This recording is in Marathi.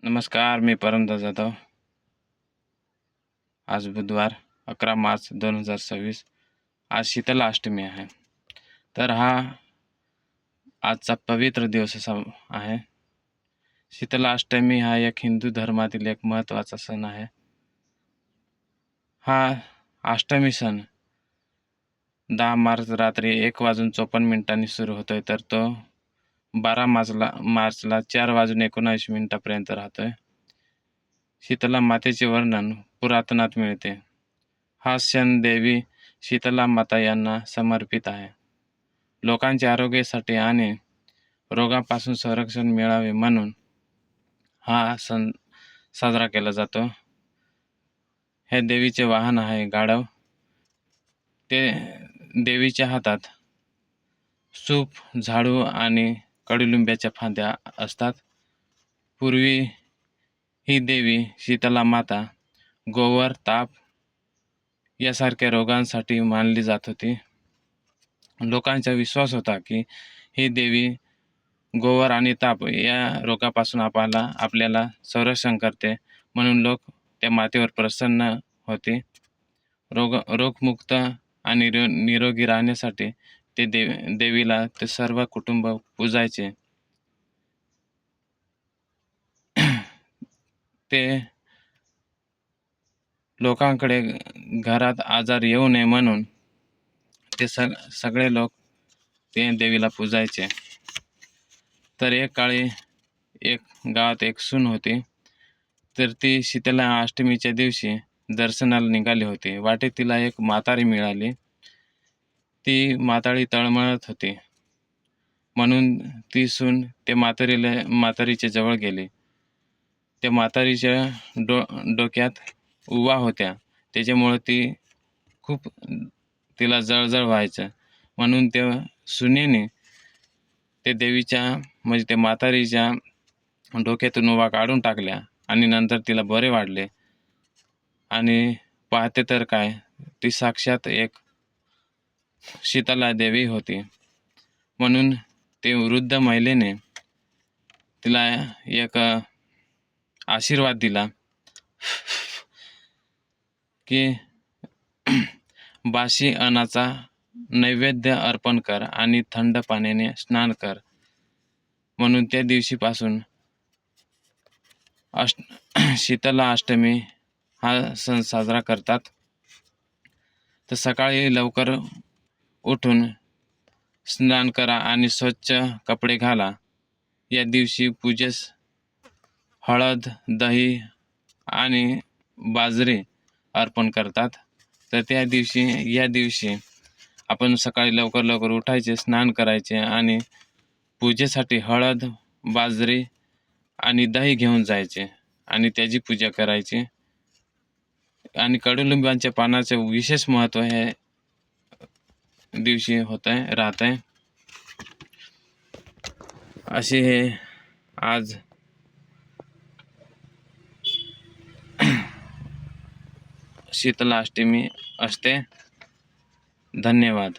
नमस्कार, मी परमदास जाधव. आज बुधवार 11 मार्च 2026. आज शीतला अष्टमी आहे. तर हा आजचा पवित्र दिवस असा आहे. शीतला अष्टमी हा एक हिंदू धर्मातील एक महत्त्वाचा सण आहे. हा अष्टमी सण 10 मार्च रात्री 1:54 सुरू होतोय, तर तो 12 मार्चला 4:19 राहतोय. शीतला मातेचे वर्णन पुरातनात मिळते. हा सण देवी शीतला माता यांना समर्पित आहे. लोकांच्या आरोग्यासाठी आणि रोगापासून संरक्षण मिळावे म्हणून हा सण साजरा केला जातो. हे देवीचे वाहन आहे गाढव. ते देवीच्या हातात सूप, झाडू आणि कडुलिंबाच्या फांद्या असतात. पूर्वी ही देवी शीतला माता गोवर, ताप यासारख्या रोगांसाठी मानली जात होती. लोकांचा विश्वास होता की ही देवी गोवर आणि ताप या रोगापासून आपल्याला संरक्षण करते, म्हणून लोक त्या मातेवर प्रसन्न होते. रोगमुक्त आणि निरोगी राहण्यासाठी ते देवीला ते सर्व कुटुंब पूजायचे. ते लोकांकडे घरात आजार येऊ नये म्हणून ते सगळे लोक ते देवीला पूजायचे. तर एक काळी एक गावात एक सून होती. तर ती शीतला अष्टमीच्या दिवशी दर्शनाला निघाली होती. वाटेत तिला एक म्हातारी मिळाली. ती म्हातारी तळमळत होती, म्हणून ती सून त्या म्हातारीच्या जवळ गेली. त्या म्हातारीच्या डोक्यात उवा होत्या, त्याच्यामुळे तिला जळजळ व्हायचं. म्हणून त्या सुनेने ते देवीच्या म्हणजे त्या म्हातारीच्या डोक्यातून उवा काढून टाकल्या आणि नंतर तिला बरे वाटले. आणि पाहते तर काय, ती साक्षात एक शीतला देवी होती. म्हणून ते वृद्ध महिलेने तिला एक आशीर्वाद दिला की बाशी अन्नाचा नैवेद्य अर्पण कर आणि थंड पाण्याने स्नान कर. म्हणून त्या दिवशीपासून शीतला अष्टमी हा सण साजरा करतात. तर सकाळी लवकर उठून स्नान करा आणि स्वच्छ कपडे घाला. या दिवशी पूजेस हळद, दही आणि बाजरी अर्पण करतात. तर या दिवशी आपण सकाळी लवकर उठायचे, स्नान करायचे आणि पूजेसाठी हळद, बाजरी आणि दही घेऊन जायचे आणि त्याची पूजा करायची. आणि कडुलिंबाच्या पानाचे विशेष महत्त्व हे दिवशी राहत आहे. असे हे आज शीतला अष्टमी असते. धन्यवाद.